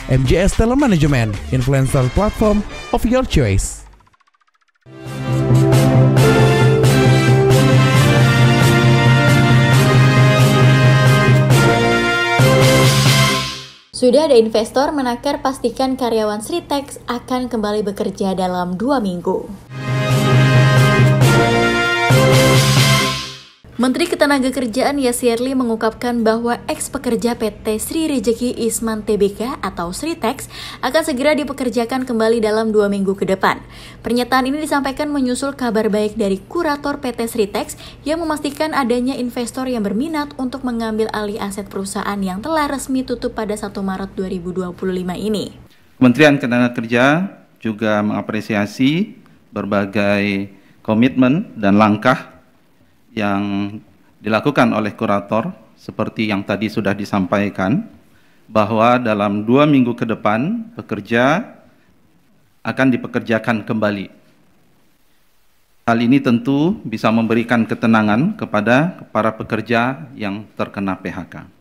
MJS Talent Management, influencer platform of your choice. Sudah ada investor menakar pastikan karyawan Sritex akan kembali bekerja dalam 2 minggu. Menteri Ketenagakerjaan Yasirli mengungkapkan bahwa ex-pekerja PT Sri Rejeki Isman Tbk atau Sritex akan segera dipekerjakan kembali dalam 2 minggu ke depan. Pernyataan ini disampaikan menyusul kabar baik dari kurator PT Sritex yang memastikan adanya investor yang berminat untuk mengambil alih aset perusahaan yang telah resmi tutup pada 1 Maret 2025 ini. Kementerian Ketenagakerjaan juga mengapresiasi berbagai komitmen dan langkah yang dilakukan oleh kurator seperti yang tadi sudah disampaikan bahwa dalam 2 minggu ke depan pekerja akan dipekerjakan kembali. Hal ini tentu bisa memberikan ketenangan kepada para pekerja yang terkena PHK.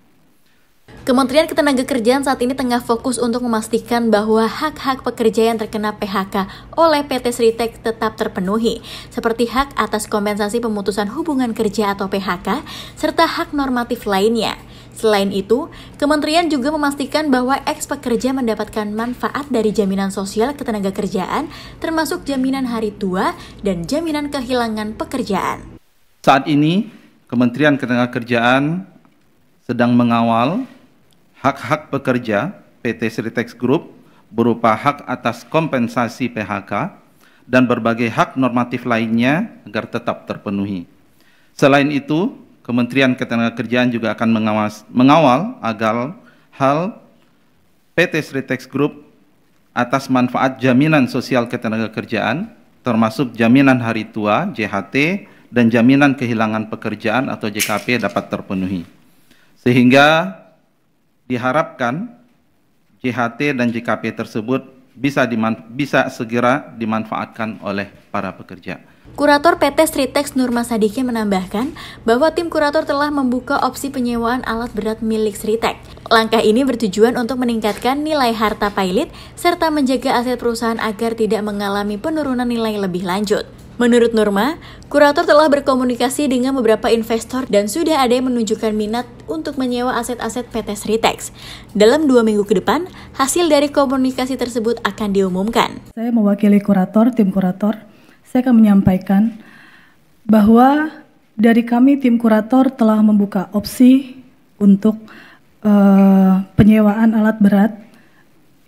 Kementerian Ketenagakerjaan saat ini tengah fokus untuk memastikan bahwa hak-hak pekerja yang terkena PHK oleh PT Sritex tetap terpenuhi, seperti hak atas kompensasi pemutusan hubungan kerja atau PHK, serta hak normatif lainnya. Selain itu, kementerian juga memastikan bahwa ex-pekerja mendapatkan manfaat dari jaminan sosial ketenagakerjaan, termasuk jaminan hari tua dan jaminan kehilangan pekerjaan. Saat ini, Kementerian Ketenagakerjaan sedang mengawal hak-hak pekerja PT Sritex Group berupa hak atas kompensasi PHK dan berbagai hak normatif lainnya agar tetap terpenuhi. Selain itu, Kementerian Ketenagakerjaan juga akan mengawal agar hal PT Sritex Group atas manfaat jaminan sosial ketenagakerjaan termasuk jaminan hari tua JHT dan jaminan kehilangan pekerjaan atau JKP dapat terpenuhi. Sehingga diharapkan JHT dan JKP tersebut bisa segera dimanfaatkan oleh para pekerja. Kurator PT Sritex Nurma Sadiki menambahkan bahwa tim kurator telah membuka opsi penyewaan alat berat milik Sritex. Langkah ini bertujuan untuk meningkatkan nilai harta pilot serta menjaga aset perusahaan agar tidak mengalami penurunan nilai lebih lanjut. Menurut Nurma, kurator telah berkomunikasi dengan beberapa investor dan sudah ada yang menunjukkan minat untuk menyewa aset-aset PT Sritex. Dalam 2 minggu ke depan, hasil dari komunikasi tersebut akan diumumkan. Saya mewakili tim kurator. Saya akan menyampaikan bahwa dari kami tim kurator telah membuka opsi untuk penyewaan alat berat,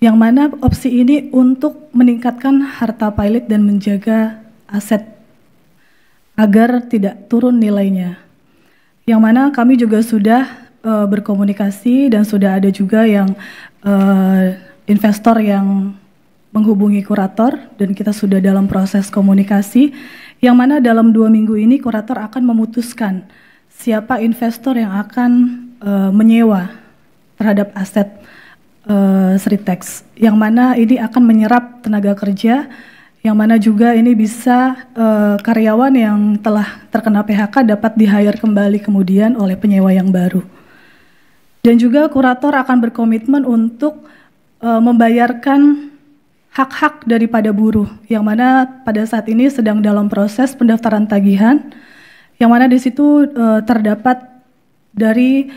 yang mana opsi ini untuk meningkatkan harta pilot dan menjaga aset agar tidak turun nilainya. Yang mana kami juga sudah berkomunikasi dan sudah ada juga yang investor yang menghubungi kurator dan kita sudah dalam proses komunikasi yang mana dalam 2 minggu ini kurator akan memutuskan siapa investor yang akan menyewa terhadap aset Sritex, yang mana ini akan menyerap tenaga kerja, yang mana juga ini bisa karyawan yang telah terkena PHK dapat di-hire kembali kemudian oleh penyewa yang baru. Dan juga kurator akan berkomitmen untuk membayarkan hak-hak daripada buruh, yang mana pada saat ini sedang dalam proses pendaftaran tagihan, yang mana di situ terdapat dari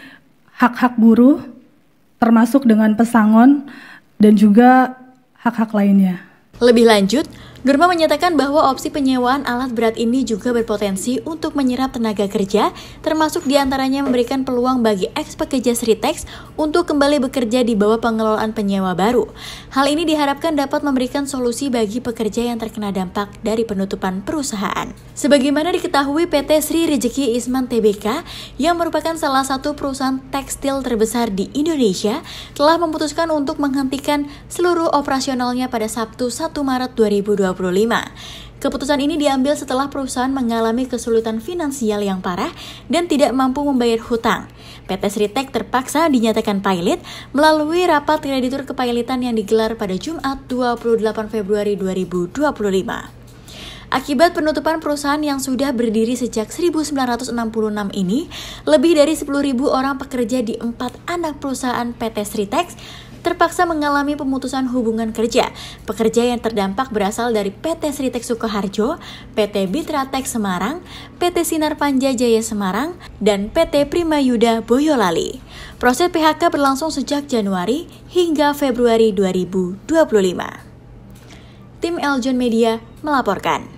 hak-hak buruh, termasuk dengan pesangon dan juga hak-hak lainnya. Lebih lanjut, Nurma menyatakan bahwa opsi penyewaan alat berat ini juga berpotensi untuk menyerap tenaga kerja, termasuk diantaranya memberikan peluang bagi ex-pekerja Sritex untuk kembali bekerja di bawah pengelolaan penyewa baru. Hal ini diharapkan dapat memberikan solusi bagi pekerja yang terkena dampak dari penutupan perusahaan. Sebagaimana diketahui, PT Sri Rejeki Isman Tbk yang merupakan salah satu perusahaan tekstil terbesar di Indonesia telah memutuskan untuk menghentikan seluruh operasionalnya pada Sabtu 1 Maret 2025. Keputusan ini diambil setelah perusahaan mengalami kesulitan finansial yang parah dan tidak mampu membayar hutang. PT Sritex terpaksa dinyatakan pilot melalui rapat kreditur kepilotan yang digelar pada Jumat 28 Februari 2025. Akibat penutupan perusahaan yang sudah berdiri sejak 1966 ini, lebih dari 10.000 orang pekerja di 4 anak perusahaan PT Sritex terpaksa mengalami pemutusan hubungan kerja. Pekerja yang terdampak berasal dari PT Sritex Sukoharjo, PT Bitratek Semarang, PT Sinar Panja Jaya Semarang, dan PT Primayuda Boyolali. Proses PHK berlangsung sejak Januari hingga Februari 2025. Tim Eljon Media melaporkan.